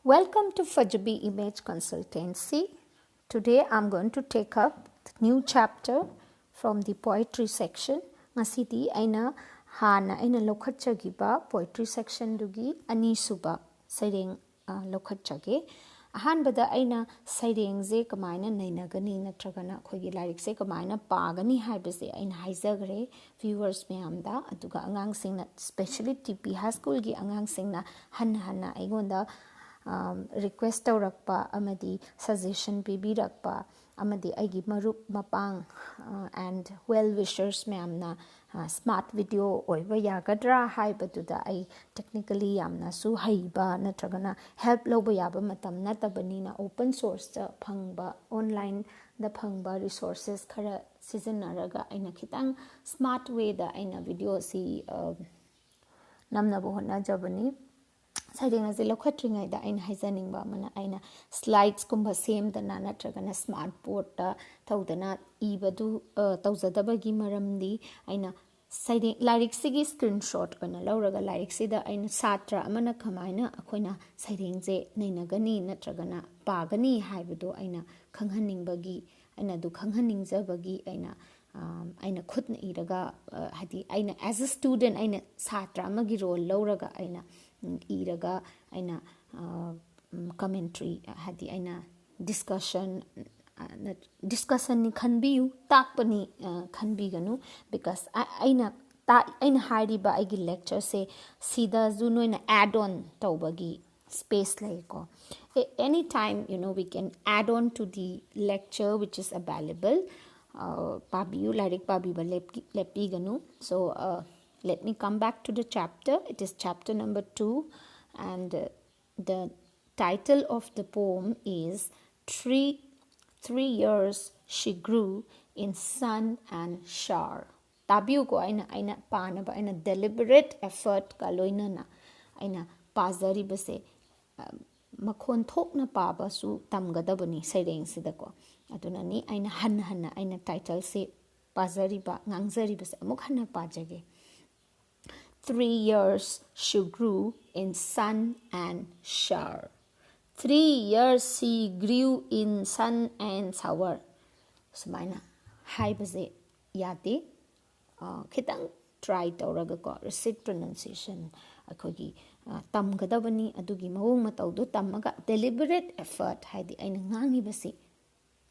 Welcome to Fajabi Image Consultancy. Today I'm going to take up the new chapter from the poetry section. Ngasidi aina hana aina lokhatchagiba poetry section dugi ani suba saireng lokhatchage. Ahanbada aina saireng je kamaina nainagani natragana khogi lyric se kamaina pagani haibase aina haizagre viewers mayamda aduga angang singna especially TP high school gi angang singna hanna aigonda request taurakpa amadi suggestion pibirakpa amadi aigi marup mapang and well wishers mayamna smart video oiba yagadra haibatuda ai technically yamna su haiba natragana help loba yaba matam natabanina open source ta phangba online da phangba resources khara sizinaraga aina khitang smart way da aina video si namna bohna jabani saiding as a lokhatringai da aina haizaning ba mana aina slides kumba same da na natragana smart board ta thaudana ibadu tawjadaba gi maramdi aina saiding lyric sigi screenshot oina lauraga lyric sida aina satra amana khamaina akoina saiding je nainagani natragana pagani haibado aina khanghaning bagi aina du khanghaning jabagi aina khutna iraga hadi aina as a student aina satra amagi role lauraga aina iraga aina commentary hadi aina discussion ni khanbiyu takpani khanbiganu because aina hariba aigi lecture se sida ju noina add on tawbagi space laiko anytime we can add on to the lecture which is available pabiyu lyric pabiba lepiganu so let me come back to the chapter. It is chapter number 2 and the title of the poem is Three years she grew in sun and shower. Tabiu ko aina panaba aina deliberate effort ka loinana aina pazari base makhon thokna paba su tamgadabani saireng sidako adunani aina hanna aina title se pazari ba ngangjari base amuk hanna pajage 3 years she grew in sun and shower. 3 years she grew in sun and shower. Sumaina haibaze yate khitang try tawraga ko recit pronunciation akhogi tamgadabani adugi mawong matawdo tamaga deliberate effort haidi aina ngangi basi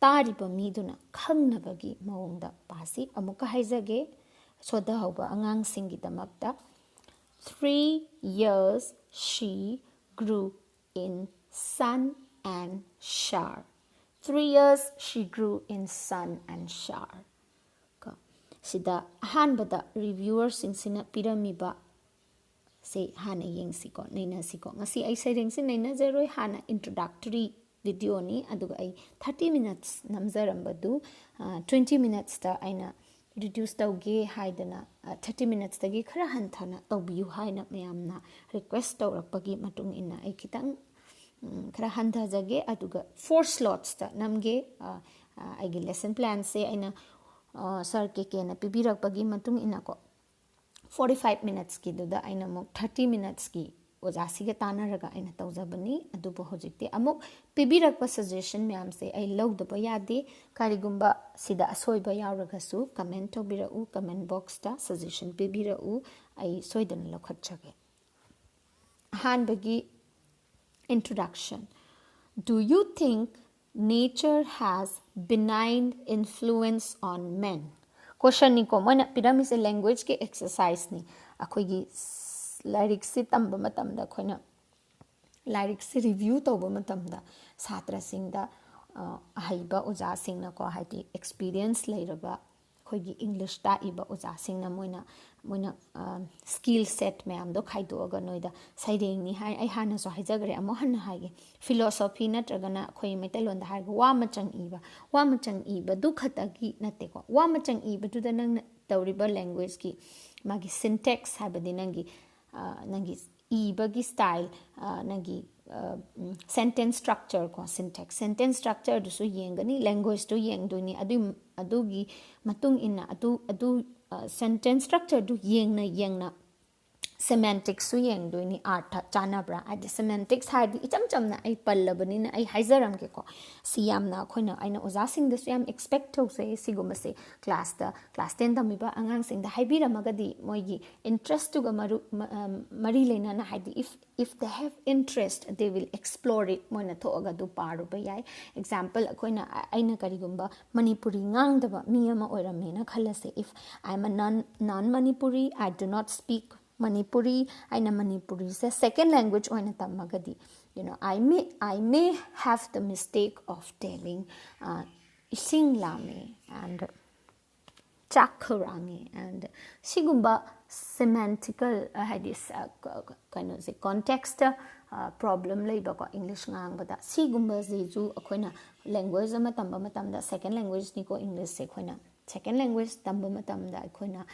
tariba miduna khangnabagi mawongda pasi amuka haizage soda hauba angang singi damakta 3 years she grew in sun and shower. 3 years she grew in sun and shower. Sida ahanbada reviewers singsina piramiba se hana yengsiko naina siko ngasi ai saireng sin naina zeroi hana introductory video ni aduga ai 30 minutes namjarambadu 20 minutes ta aina reduce tauge haidana 30 minutes tagi khara hanthana tawbiyu haina mayamna request tawrakpagi matung ina ai khitang khara hantha jage aduga 4 slots ta namge aigi lesson plan se aina sir ke na pibirakpagi matung ina ko 45 minutes ki duda aina mok 30 minutes ki ojasiga tanaraga aina tawjabani adubo hojikte amuk pibirakpa suggestion mayam se ai lawdaba yade karigumba sida asoiba yawraga su comment tobirau comment box ta suggestion pibirau ai soidan lokhatchage hanbagi introduction. Do you think nature has benign influence on men? Question ni ko mana pyramid language ke exercise ni akhoigi lyrics si tamba matamda khoina lyrics si review tawba matamda satra singda haiba oja singna ko haiti experience lairaba khoigi english ta iba oja singna moina skill set mayam do khaidoga noida saireng ni hai ai hana so haijagre amo hanna haige philosophy natragana khoi metalon da haige wa machang iba du khatagi nate ko wa machang iba du da nang tawriba language ki magi syntax habadi nangi ibagi style nangi sentence structure ko syntax sentence structure du su yengani language du yengduni adugi matung ina adu sentence structure du yengna semantics su yeng do ni art chana bra adi semantics hadi icham chamna ai pallabani na ai haizaram ke ko siam na khoina aina oza sing da siam expect to say siguma se class 10 da mi ba angang sing da haibira magadi moigi interest to ga mari lena na hadi if they have interest they will explore it moina to ga du paru ba yai example khoina aina kari gumba manipuri ngang da ba mi ama oram ne na khala se if I am a non manipuri I do not speak Manipuri aina Manipuri se second language oina tamagadi I may have the mistake of telling ising lame and chakrangi and sigumba semantical hadis kind of context problem leiba ko English ngang bada sigumba jeju akoina language ama tamba matamda second language ni ko English se khoina second language tamba matamda akoina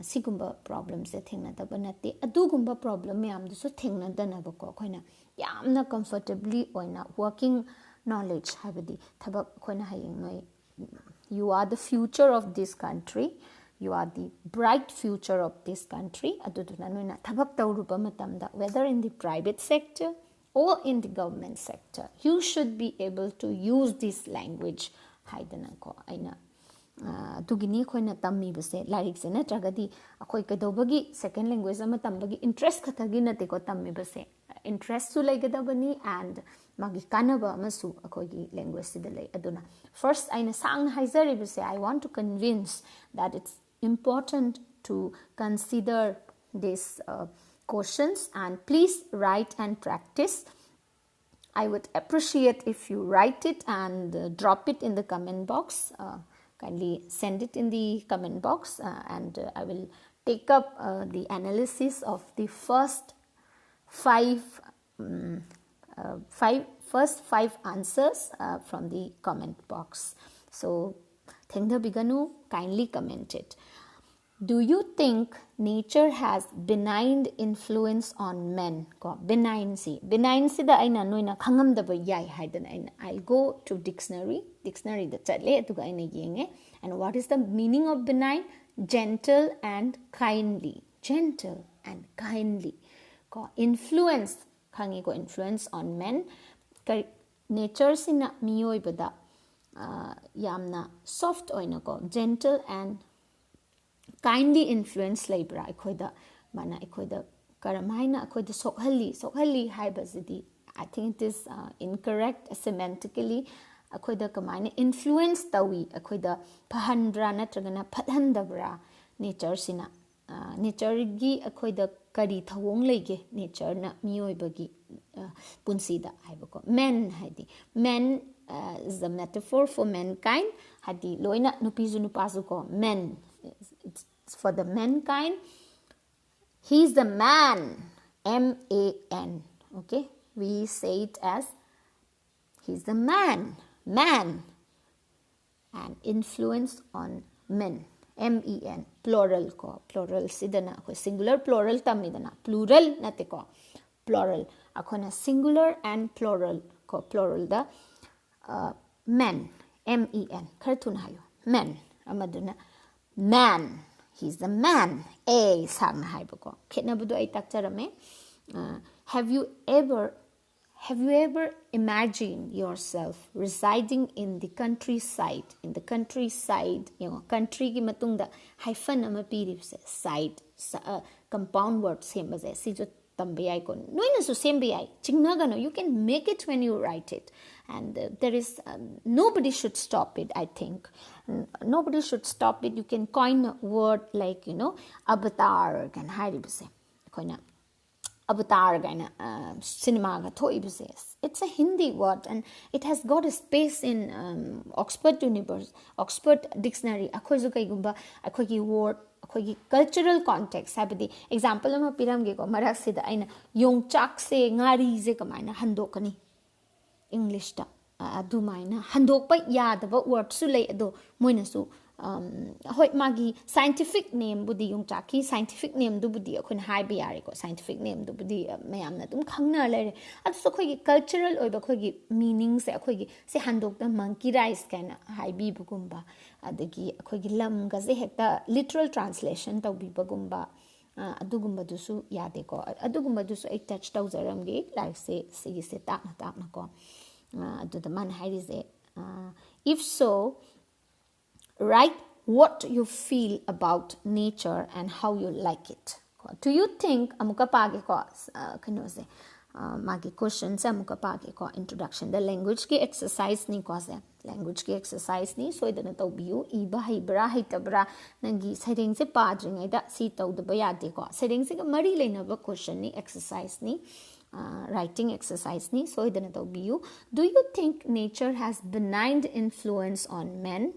sigumba problems se thengna da banate adugumba problem yam du so thengna dana ba ko khoina yamna comfortably oina working knowledge habadi thabak khoina hayeng noi you are the future of this country you are the bright future of this country aduduna noina thabak tawruba matamda whether in the private sector or in the government sector you should be able to use this language haidana ko aina tugini khoina tammi base larik se na tragadi akoi kadobagi second language ama tambagi interest khatagi na te ko tammi base interest su laigadabani and magi kanaba amasu akoi gi language se lay aduna first aina sang haizari base I want to convince that it's important to consider these questions and please write and practice I would appreciate if you write it and drop it in the comment box kindly send it in the comment box and I will take up the analysis of the first five answers from the comment box. So thengda biganu kindly comment it. Do you think nature has benign influence on men? Benign si da aina noina khangam da ba yai haidan aina I'll go to dictionary da chatle atuga aina yenge and what is the meaning of benign? Gentle and kindly influence khangi ko influence on men nature sina miyoi bada yamna soft oina ko gentle and kindly influence laibra akoida mana akoida karamaina akoida sokhalli haibazidi I think it is incorrect semantically akoida kamaina influence tawi akoida phahandra natragana phathandabra nature sina nature gi akoida kari thawong lege nature na miyoibagi punsida haibako men haidi men is the metaphor for mankind hadi loina nupizu nupasu ko men it's for the mankind he's the man man okay we say it as he's the man and influence on men men plural ko plural sidana ko singular plural tamidana plural nate ko plural akona singular and plural ko plural da men men khartuna hayo men amaduna man he's the man a sang haibako khetnabudu ai takcharame have you ever imagined yourself residing in the countryside country gi matungda hyphen ama piribse side compound word same as si jo tambe ai kon noina so same be ai chingnagano you can make it when you write it and there is nobody should stop it I think nobody should stop it you can coin a word like avatar kan hairibse koina avatar gaina cinema ga thoibse it's a Hindi word and it has got a space in Oxford dictionary akhoju kai gumba akhogi word akhogi cultural context habidi example ama piramge ko marak sida aina yongchak se ngari je kamaina handokani English ta adumaina handokpa yadaba word su lei ado moina su hoi magi scientific name budi yongchaki scientific name du budi akhon hai bi yare ko scientific name du budi mayam na tum khangna lere adu so khoi cultural oiba khoi meaning se khoi se handok da monkey rice kana hai bi bugumba adagi khoi lam ga je hekta literal translation taw bi bugumba ꯑꯗꯨꯒꯨꯝꯕꯗꯨꯁꯨ ꯌꯥꯗꯦꯀꯣ ꯑꯗꯨꯒꯨꯝꯕꯗꯨꯁꯨ ꯑꯩ touch ꯇꯧꯖꯔꯝꯒꯦ ꯂꯥꯏꯔꯤꯛꯁꯦ ꯁꯤꯒꯤꯁꯦ ꯇꯥꯛꯅ ꯇꯥꯛꯅꯀꯣ ꯑꯗꯨꯗ ꯃꯥꯅ ꯍꯥꯏꯔꯤꯁꯦ if so write what you feel about nature and how you like it do you think amuka page ko kano se magi questions amuka page ko introduction the language ki exercise ni ko se language ki exercise ni soidana tawbiu iba haibra haitabra nangi setting se padring da si tawdaba yade ko setting se mari leinaba question ni exercise ni writing exercise ni soidana tawbiu do you think nature has benign influence on men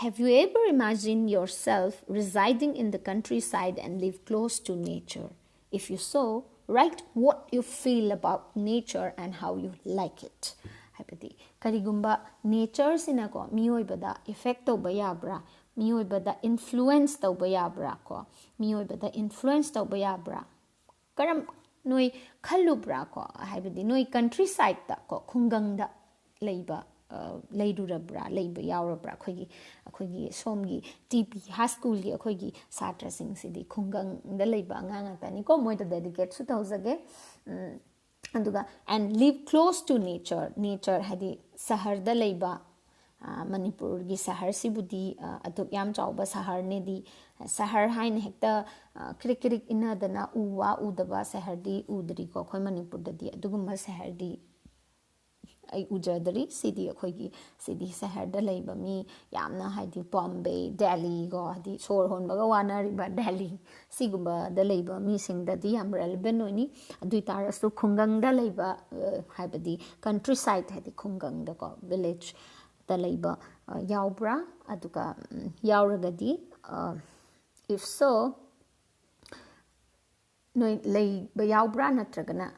have you ever imagined yourself residing in the countryside and live close to nature if you so write what you feel about nature and how you like it haibadi karigumba nature sinako miyoibada effect tawba yabra miyoibada influence tawba yabra ko miyoibada influence tawba yabra karam noi khalubra ko haibadi noi countryside ta ko khungang da leiba leidurabra leiba yaurabra akhoi somgi TP high school gi akhoi satra sing sidi khungang da leiba anga tani ko moi da dedicate su tawzage anduga and live close to nature hadi sahar da leiba manipur gi sahar sibudi atuk yam chawba sahar ne di sahar hain hekta krik krik ina dana uwa udaba sahar di udri ko khoi manipur da di adugumba sahar di ai ujadari sidi akhoi sidi sahar da leiba mi yamna haidi Bombay Delhi go hadi sor hon baga wana riba Delhi sigumba da leiba mi sing da di am relevant oni adui tarasu khungang da leiba haibadi countryside hadi khungang da ko village da leiba yaubra aduka yauragadi if so noi leiba yaubra natragana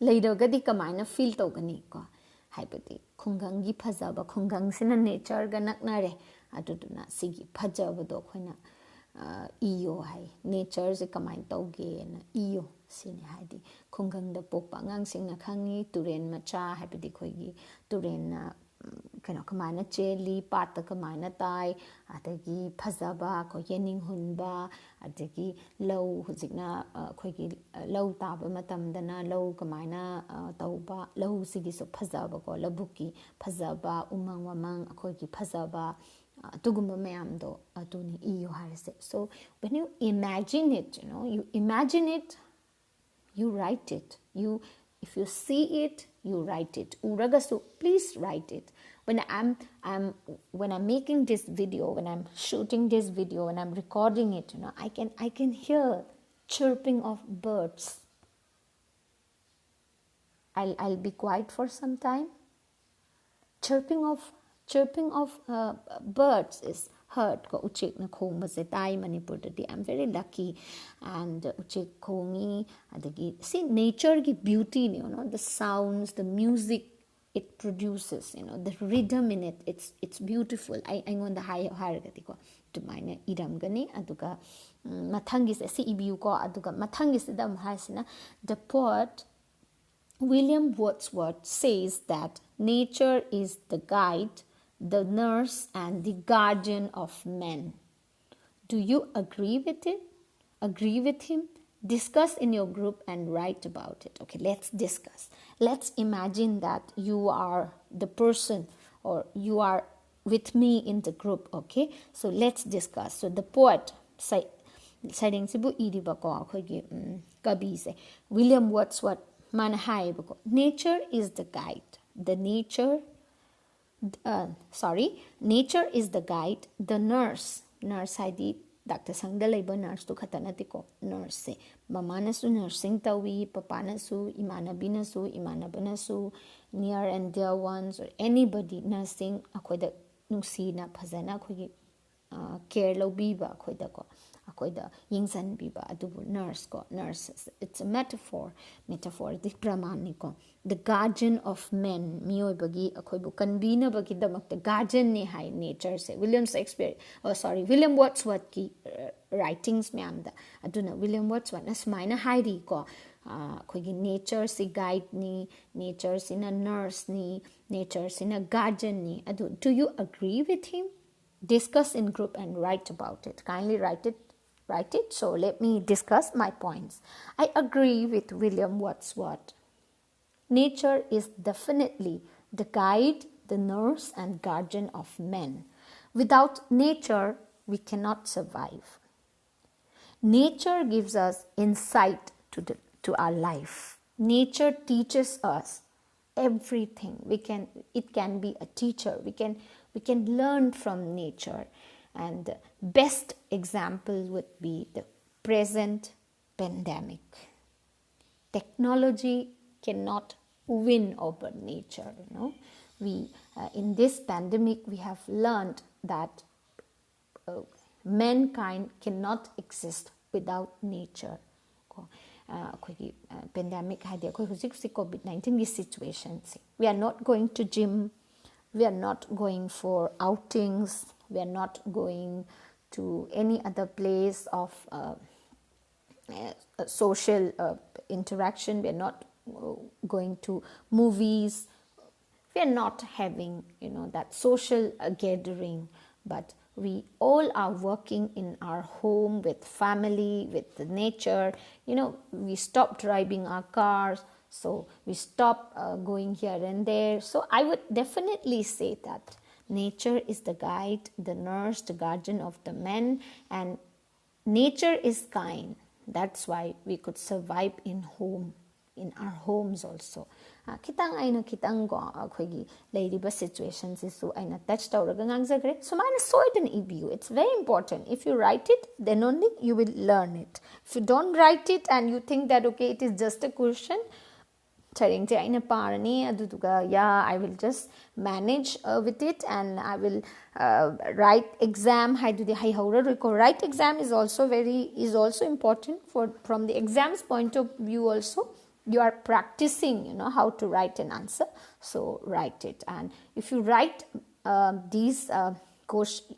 leidogadi kamaina feel togani ko haibadi khungangi phajaba khungang sina nature ga naknare aduduna sigi phajaba do khoina iyo hai nature se kamain toge na iyo sine haidi khungang da pokpa ngang singna khangi turen macha haibadi khoigi turen na kano kamaina cheli patta kamaina tai adagi phajaba ko yening hunba adagi low hujikna khoigi low taba matamdana low kamaina tauba low sigi so phajaba ko labuki phajaba umang wamang khoigi phajaba tugumba mayamdo atuni iyo harse so when you imagine it you imagine it you write it if you see it you write it uragasu please write it when I'm making this video when I'm shooting this video when I'm recording it I can hear chirping of birds I'll be quiet for some time chirping of birds is heard ko uchik na khong ba se tai manipur da I'm very lucky and uchik khongi adagi see nature ki beauty the sounds the music it produces the rhythm in it it's beautiful I on the high haragati ko to mine idam gani aduga mathangi se ibiu ko aduga mathangi se dam hasina the poet William Wordsworth says that nature is the guide, the nurse, and the guardian of men. Do you agree with it? Agree with him? Discuss in your group and write about it. Okay, let's discuss. Let's imagine that you are the person or you are with me in the group, okay? So let's discuss. So the poet citing Sibu Idibako, Kabi say, William Wordsworth, nature is the guide. Nature is the guide. The nurse haidi Dr. Sangdalaiba nurse to khatanatiko nurse se mamana su nursing tawi papana su imanabina su imanabana su near and dear ones or anybody nursing akhoida nungsina phajana khogi care lobiba akhoida ko akoida yingsan biba adubu nurse it's a metaphor the pramani ko the guardian of men miyoi bagi akoibu kanbina bagi damak the guardian ni hai nature se William Wordsworth ki writings myam da aduna William Wordsworth na smaina hairi ko akoigi nature si guide ni nature sina nurse ni nature sina guardian ni adu do you agree with him? Discuss in group and write about it. Kindly write write it. So let me discuss my points. I agree with William Wordsworth. Nature is definitely the guide, the nurse, and guardian of men. Without nature, we cannot survive. Nature gives us insight to our life. Nature teaches us everything. It can be a teacher. We can learn from nature. And the best example would be the present pandemic. Technology cannot win over nature. We in this pandemic we have learned that mankind cannot exist without nature. ꯑꯩꯈꯣꯏꯒꯤ pandemic ꯍꯥꯏꯗꯤ ꯑꯩꯈꯣꯏ ꯍꯧꯖꯤꯛꯁꯤ COVID-19ꯒꯤ situationꯁꯤ. We are not going to gym. We are not going for outings. We are not going to any other place of social interaction. We are not going to movies. We are not having, that social gathering. But we all are working in our home with family, with the nature. We stop driving our cars. So we stop going here and there. So I would definitely say that nature is the guide, the nurse, the guardian of the men, and nature is kind. That's why we could survive in our homes also. Kitang ko akogi leiriba situations isu aina touch tawraga ngangjagre. So mana soiden ibiu. It's very important. If you write it, then only you will learn it. If you don't write it and you think that okay, it is just a question, I will just manage with it and I will write exam. Write exam is also important from the exam's point of view also. You are practicing, how to write an answer. So write it. And if you write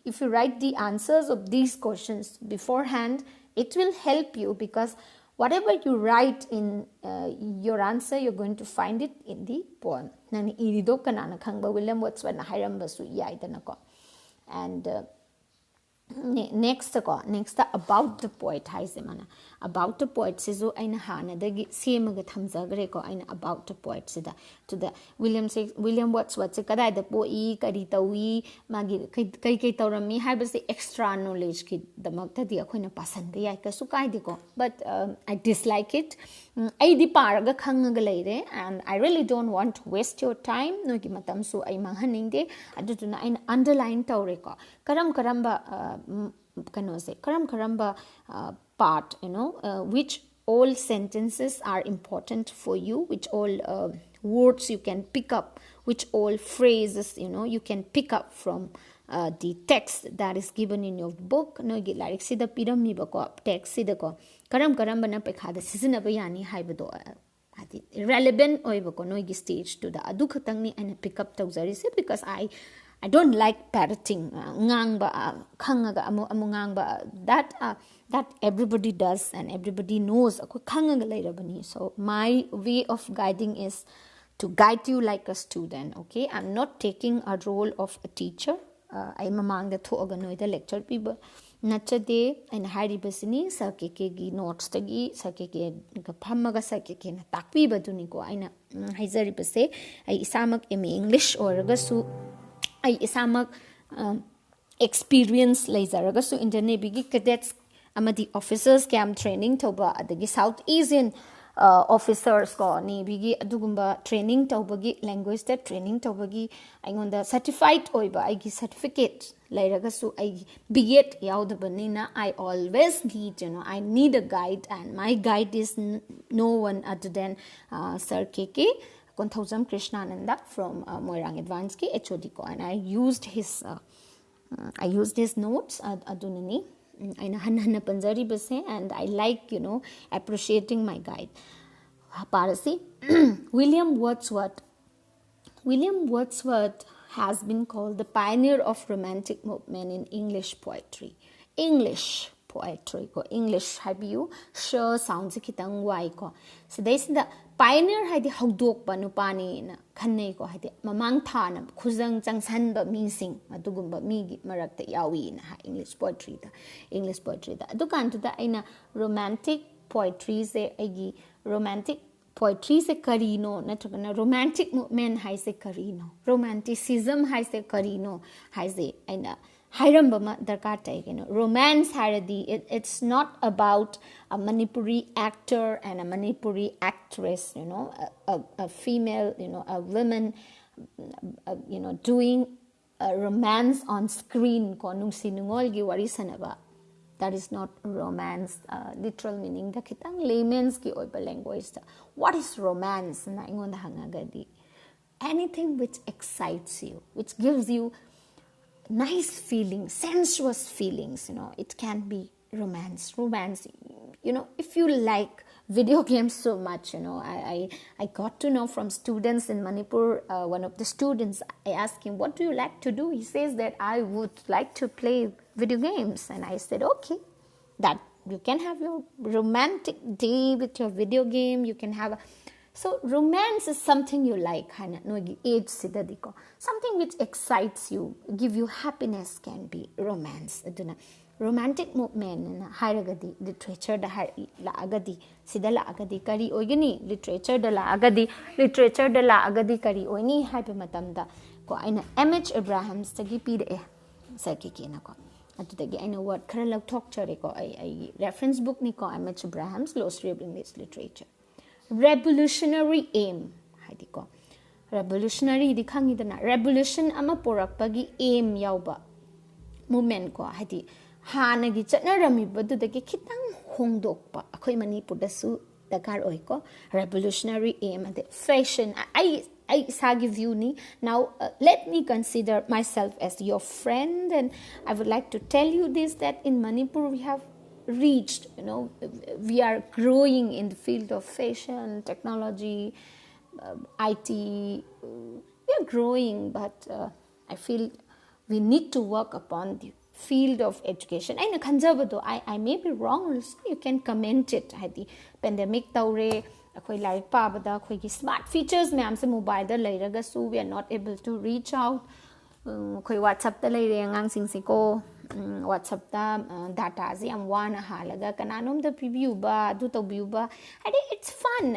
if you write the answers of these questions beforehand, it will help you because whatever you write in your answer, you're going to find it in the poem. William Wordsworth and next about the poet about the poet sizu aina hana dagi semaga thamjagre ko aina about the poet sida to the William Wordsworth kadai da poi kari tawi magi kai tawrami haibase extra knowledge ki damakta di akoina pasanda yai ka su kai diko, but I dislike it. I di paraga khangaga leire and I really don't want to waste your time. No ki matam su ai manghaningde adutuna aina underline tawre ko karamba part, which all sentences are important for you, which all words you can pick up, which all phrases, you can pick up from the text that is given in your book. No gi like sida pirami ba ko text sida ko karamba na pekhada sizinaba yani haibado relevant oiba ko no gi stage to the adu khatang ni aina pick up tawjari se because I don't like parroting, ngangba, khangaga amu ngangba. That everybody does and everybody knows. So my way of guiding is to guide you like a student. Okay, I'm not taking a role of a teacher. I'm among the two organoid lecture people. Nachade and Harry Basini, Sakeke notes tagi, Sakeke Pamaga Sakeke, Takpi Baduniko, Aina Hizari Base, I Isamak English or Gasu. I isamak experience laser so internet bigi cadets amadi officers cam training toba adagi South Asian officers ko ni bigi adugumba training tobagi language that training tobagi aingonda certified oiba igi certificate lairaga so I biget yaudabanina I always need I need a guide and my guide is no one other than Sir KK Konthaujam Krishnananda from Moirang Advanced ki HOD ko, and I used his notes adunani aina hanhana panjari base and I like appreciating my guide. Parasi William Wordsworth has been called the pioneer of romantic movement in English poetry ko English habiu sure sounds kitang wai ko so this the pioneer haidi hawdokpa nupani na khannei ko haidi mamang thana khuzang changsan ba meaning adugumba mi marakta yawi na ha English poetry da adukan tu da aina romantic poetry se agi romantic poetry se karino natragana romantic movement hai se karino romanticism hai se karino hai se aina Hairambama darkar romance haradi it's not about a Manipuri actor and a Manipuri actress, a female, a woman, doing a romance on screen. That is not romance, literal meaning. The kitang layman's ki language. What is romance? Anything which excites you, which gives you nice feelings, sensuous feelings, it can be romance, if you like video games so much, I got to know from students in Manipur, one of the students, I asked him, what do you like to do? He says that I would like to play video games, and I said, okay, that you can have your romantic day with your video game, you can have so romance is something you like, something which excites you, give you happiness can be romance. Romantic movement hairagadi literature da laagadi sida laagadi kari oigani literature da laagadi kari oini haiba matamda ko aina MH Abrahams tagi pide saki kina ko atudagi aina word khara lak talk chare ko ai reference book ni ko MH Abrahams glossary of English literature. Revolutionary aim haidi ko revolutionary di khangidana revolution ama porakpagi aim yauba movement ko haidi hanagi chatnarami badudagi khitang hongdokpa akhoi Manipur da su dakar oi ko revolutionary aim ade fashion I sagi view ni now let me consider myself as your friend, and I would like to tell you this, that in Manipur we have reached, we are growing in the field of fashion, technology, IT, we are growing, but I feel we need to work upon the field of education. I may be wrong also, you can comment it. The pandemic taure, akhoi laik pabada, akhoi smart features me amse mobile da lairaga so we are not able to reach out. Akhoi WhatsApp da laire angang singsi ko WhatsApp da data zi am wana halaga kananom da preview ba du tawbiu ba. It's fun,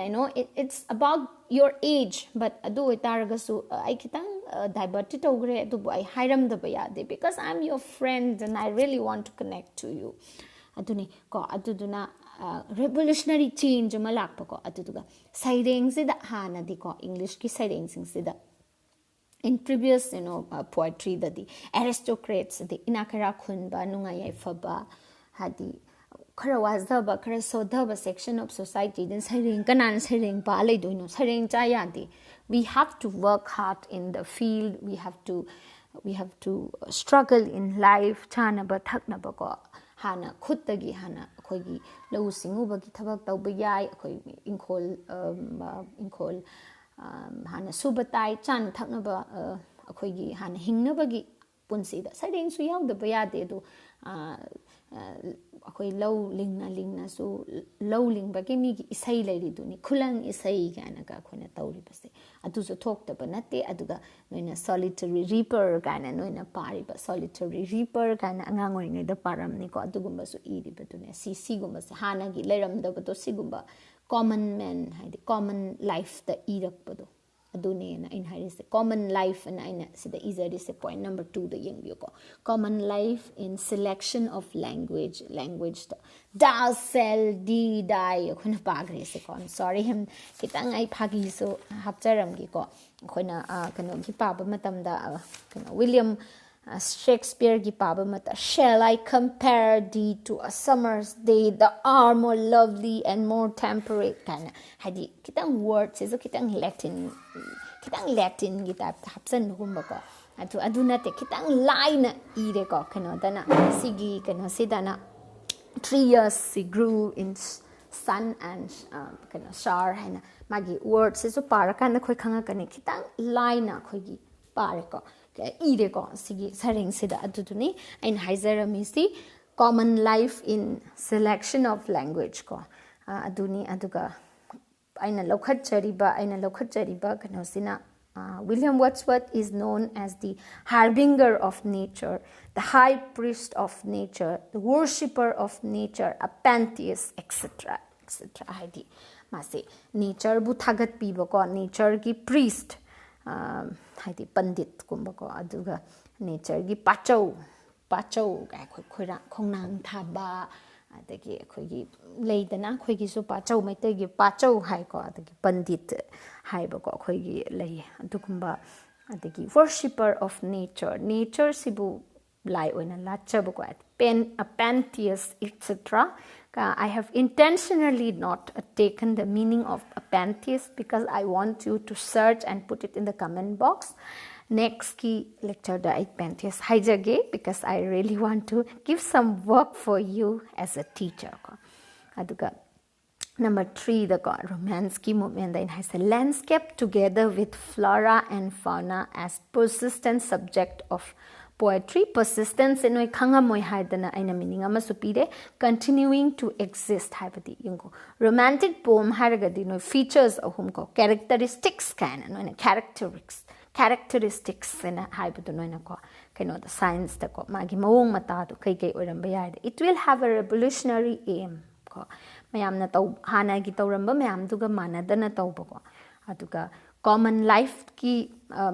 it's about your age, but adu itaraga so I kitang diverted tawgre adu I hairam da bayade because I'm your friend and I really want to connect to you. Aduni ko aduduna revolutionary change malakpa ko aduduga saireng sida hana di ko English ki saireng sing sida in previous poetry the aristocrats the inakara khunba nungayai faba hadi khara wazdaba khara sodhaba section of society then saireng kanan saireng pa lai doino saireng cha yadi. We have to work hard in the field, we have to struggle in life chanaba thaknaba ko hana khutagi hana akhoi lau singubagi thabak tawba yai akhoi inkhol hana subatai chan thaknaba akhoi hana hingnabagi punsida saireng su yaudaba yade do akhoi lau lingna su lau lingbagi mi gi isai lairi duni khulang isai kana ka khona tawri base adu so thokta banate aduga noina solitary reaper kana noina pari ba solitary reaper kana angang oi ngai da param ni ko adugumba su iri badune si gumba se hana gi leiram da bato sigumba common man haidi common life da irak bado adune na in haris common life and aina sida is point number 2 the yeng ko common life in selection of language da sel di dai khona pagre se ko I'm sorry him kitang ai phagi so hapcharam gi ko khona kano gi pa ba matam da kano William Shakespeare gi pa ba mata shall I compare thee to a summer's day the are more lovely and more temperate kana hadi kitang words is kitang Latin gi ta hapsan gumba ko aduna te kitang line ire ko kano dana sigi kano sidana 3 years she grew in sun and kano shower hana magi words is parakan khoi khanga kani kitang line khoi gi pare ko ire ko sigi saring sida aduduni in haiserami si common life in selection of language ko aduni aduga aina lokhatjariba kanosina William Wordsworth is known as the harbinger of nature, the high priest of nature, the worshipper of nature, a pantheist, etc. etc. Haidi mase nature bu thagat piba ko nature gi priest haidi pandit kumba ko aduga nature gi pachau ga khoira khongnang thaba adagi khoigi leidana khoigi su pachau maite gi pachau hai ko adagi pandit hai ba ko khoigi lei adugumba adagi worshipper of nature sibu lai oina lacha ba ko a pantheist etc. I have intentionally not taken the meaning of a pantheist because I want you to search and put it in the comment box. Next key lecture da I pantheist haijage because I really want to give some work for you as a teacher. Aduga number 3 the romance ki movement then has a landscape together with flora and fauna as persistent subject of poetry. Persistence in noi khanga moi haidana aina meaning ama supire continuing to exist haibadi yungo romantic poem haragadi noi features ahum ko characteristics kana noi characteristics ena haibadu noi na ko kaino the science ta ko magi mawong mata do kai oiramba yaide it will have a revolutionary aim ko mayam na taw hana gi tawramba mayam duga manadana tawba ko aduga common life ki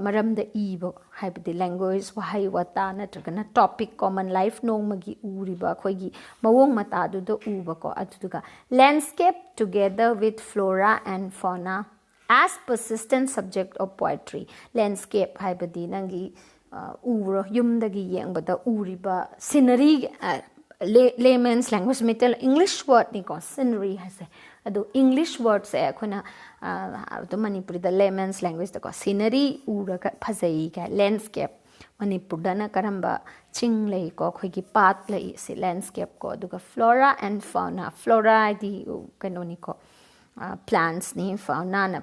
maram da ibo haibadi language wahai wata natragana topic common life nongmagi uriba khoigi mawong mata du do uba ko aduga landscape together with flora and fauna as persistent subject of poetry. Landscape haibadi nangi uro yumdagi yengbada uriba scenery layman's language metal English word ni ko scenery hase adu English word se khona adu manipuri da layman's language da ko scenery ura ka phajai ka landscape manipur dana karamba ching lei ko khoigi path lei se landscape ko adu flora and fauna flora di kanoni ko plants ni fauna na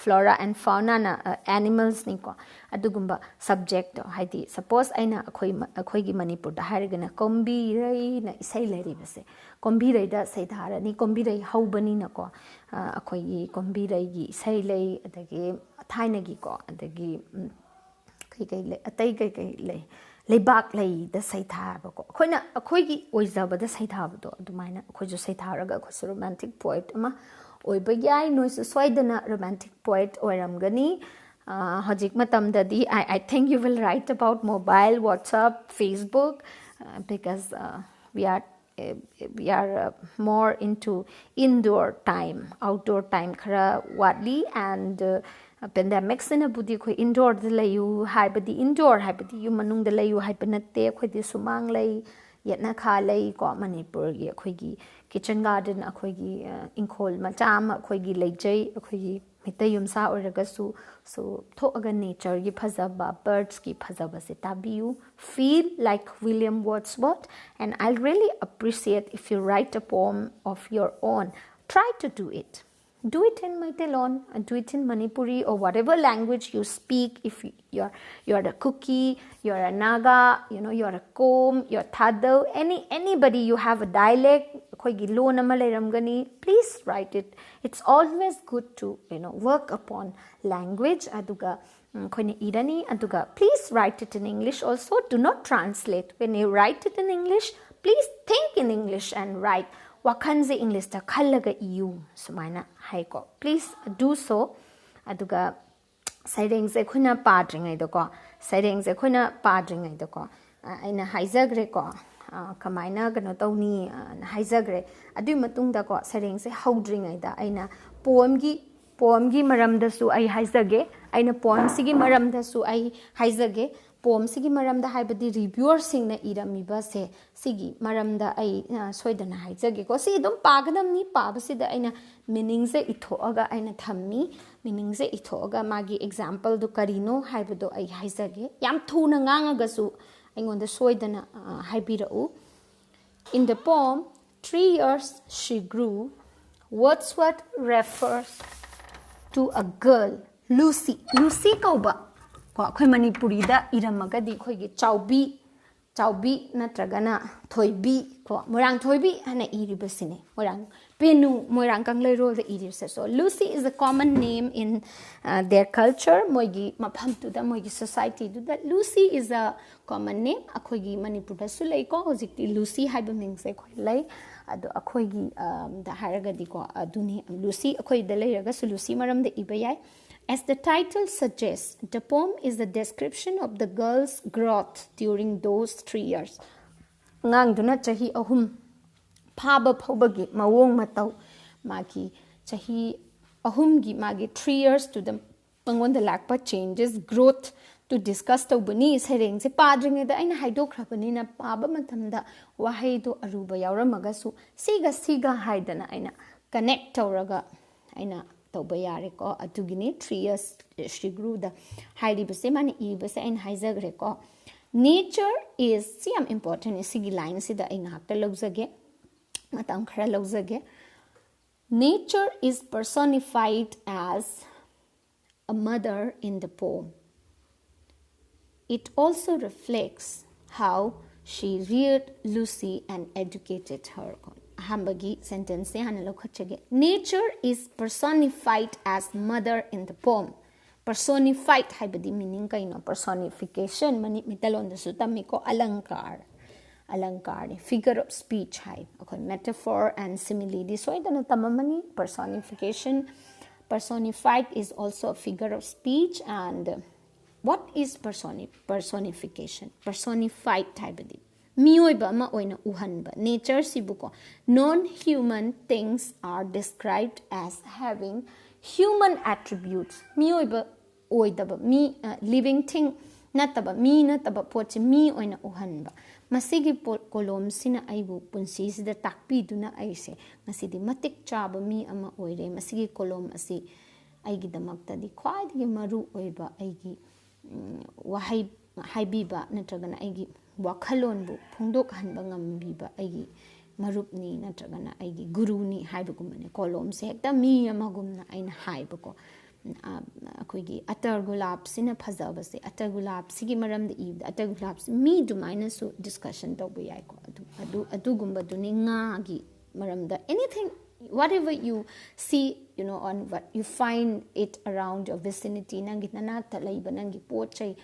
flora and fauna na animals ni ko adugumba subject haidi suppose aina akhoi gi manipur da harigana kombi rai na isai leri base kombi rai da sai dhara ni kombi rai haubani na ko akhoi gi kombi rai gi isai lei adagi thaina gi ko adagi kai le atai kai le leibak lei da sai thaba ko khoina akhoi gi oizaba da sai thaba do adumaina akhoi ju sai tharaga akhoi romantic poet ama oiba yai noise soidana romantic poet oiramgani hajik matamdadi I think you will write about mobile WhatsApp Facebook because we are more into indoor time outdoor time khara watli and pandemics in a budi khoi indoor de layu haibadi indoor haibadi yu manung de layu haibanatte khoi di sumang lai yetna kha lai ko manipur gi khoi gi kitchen garden akhoi gi inkhol macham akhoi gi leijai akhoi gi mitai yumsa oraga su so thoga nature gi phajaba birds ki phajaba se tabiu feel like William Wordsworth and I'll really appreciate if you write a poem of your own. Try to do it. Do it in Maitalon, do it in Manipuri or whatever language you speak. If you're a Kuki, you're a Naga, you're a Kom, you're Thadau, anybody you have a dialect, please write it. It's always good to work upon language. Aduga irani aduga please write it in English also. Do not translate. When you write it in English, please think in English and write. Wakanze English ta khallaga iu sumaina haiko please do so aduga saireng se khuna padringai do ko saireng se khuna padringai do ko aina haizagre ko kamaina gano tawni haizagre adu matung da ko saireng se haudringai da aina poem gi maram da su ai haizage aina poem sigi maram da su ai haizage poem sigi maramda haibadi reviewer sing na iramiba se sigi maramda ai soidana haijage ko si dum pagadam ni pabasi da aina meaning se ithoaga aina thammi meaning se ithoaga magi example do karino haibado ai haijage yam thuna nganga su aingonda soidana haibirau in the poem 3 years she grew Wordsworth refers to a girl Lucy kauba ko khoi manipuri da iramagadi khoi gi chaubi Chaubi natragana thoibi ko morang thoibi hana iribasine morang penu morang kanglero the iribase. So Lucy is a common name in their culture moigi mafam to the moigi society do that. Lucy is a common name akhoigi manipur da su lei ko hojikti Lucy haiba ming se khoi lei ado akhoigi da haraga di ko aduni Lucy akhoi da leiraga su Lucy maram da ibayai. As the title suggests, the poem is a description of the girl's growth during those 3 years. Ngang duna chahi ahum phaba phobagi mawong matau magi chahi ahum gi magi 3 years to the pangon the lakpa changes growth to discuss to bani sereng se padring da aina haidokrabani na paba matamda wahai do aruba yauramaga su siga haidana aina connect tawraga aina bayare ko atugini 3 years she grew the highly base mani ibase and haizagre ko nature is siam important is sigi line sida ina hakta logzage matam khara logzage. Nature is personified as a mother in the poem. It also reflects how she reared Lucy and educated her. Hambagi sentence nature is personified as mother in the poem. Personified haibadi meaning kaino personification mani mitalon da sutami ko alankar figure of speech hai okay metaphor and simile di so idana tamamani personification. Personified is also a figure of speech. And what is personification? Personified haibadi mioiba ma oina uhanba nature sibuko non-human things are described as having human attributes. Mioiba oidaba mi living thing nataba mi nataba poche mi oina uhanba masigi kolom sina aibu punsi sida takpi duna aise masidi matik chaba mi ama oire masigi kolom asi aigi damakta di khwaidigi maru oiba aigi wahai haibiba natragana aigi wakhalonbu phungdok hanba ngambiba aigi marupni natragana aigi guruni haibagumane kolom se hekta mi amagumna aina haibako akoigi atar gulab sina phajaba se atar gulab sigi maram de ib atar gulab mi dumaina su discussion to bu yai ko adu gumba duni nga gi maram da anything whatever you see on what you find it around your vicinity nangi nanata laiba nangi pochai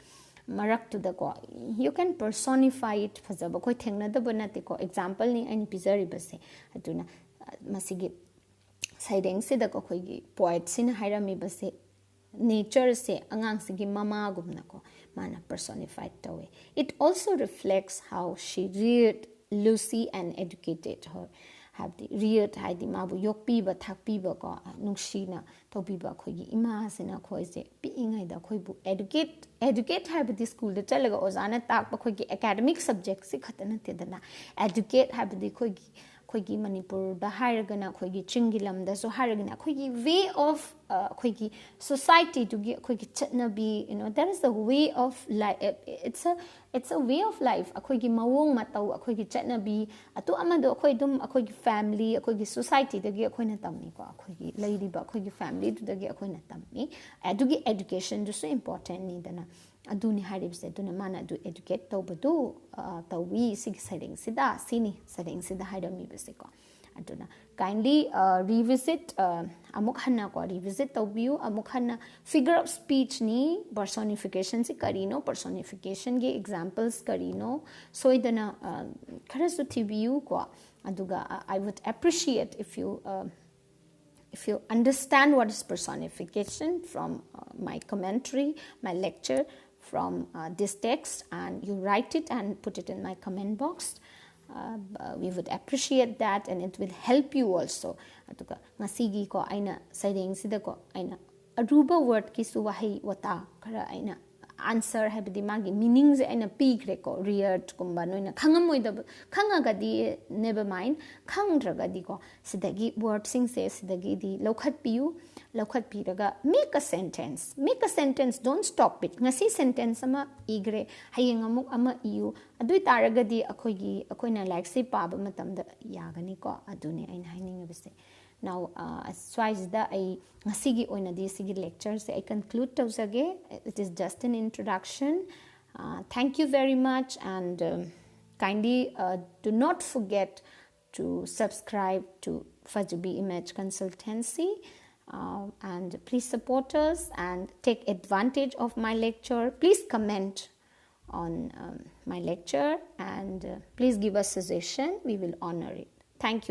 marak to the ko you can personify it phajaba koi thengna da banate ko example ni ani pizari base aduna masigi saideng se da ko khoi poet sin hairami base nature se angang sigi mama gumna ko mana personified tawe. It also reflects how she reared Lucy and educated her. Have the reared haidi mabu yokpi ba thakpi ba ko nungshina topi ba khoi ima sina khoi se pi ingai da khoi bu educate have the school de chalaga ozana tak ba khoi academic subject se khatana te dana educate have the khoi gi manipur da hairagana khoi gi chingilam da so hairagana khoi gi way of khoi gi society to gi khoi gi chatna bi there is a way of life. It's a way of life khoi gi mawong matau khoi gi chatna bi atu amado khoi dum khoi gi family khoi gi society da gi khoi na tamni ko khoi gi lady ba khoi gi family da gi khoi na tamni adu gi education do so important ni dana aduni haribse duna mana do educate tawbadu tawi sig setting sida sini setting sida haidami besiko aduna kindly revisit amuk hanna ko revisit tawbiu amuk hanna figure of speech ni personification si karino personification ge examples karino so idana kharasu thibiu ko aduga I would appreciate if you understand what is personification from my commentary, my lecture, from this text, and you write it and put it in my comment box. We would appreciate that, and it will help you also. Atuka ngasigi ko aina saideng sida ko aina aruba word ki su wahi wata kara aina answer habdi magi meanings aina pigre ko reared kumba noina khangamoi da khangaga di never mind khangraga di ko sidagi word sing se sidagi di lokhat piu lokhat piraga make a sentence don't stop it ngasi sentence ama igre hayeng amuk ama iu adui taraga di akoina like se paba matamda yagani ko adune aina haining bise. Now, as far as the ngasigi oina di sigi lectures, I conclude tawsage. It is just an introduction. Thank you very much, and kindly do not forget to subscribe to Fajubi Image Consultancy, and please support us and take advantage of my lecture. Please comment on my lecture, and please give us suggestion. We will honor it. Thank you.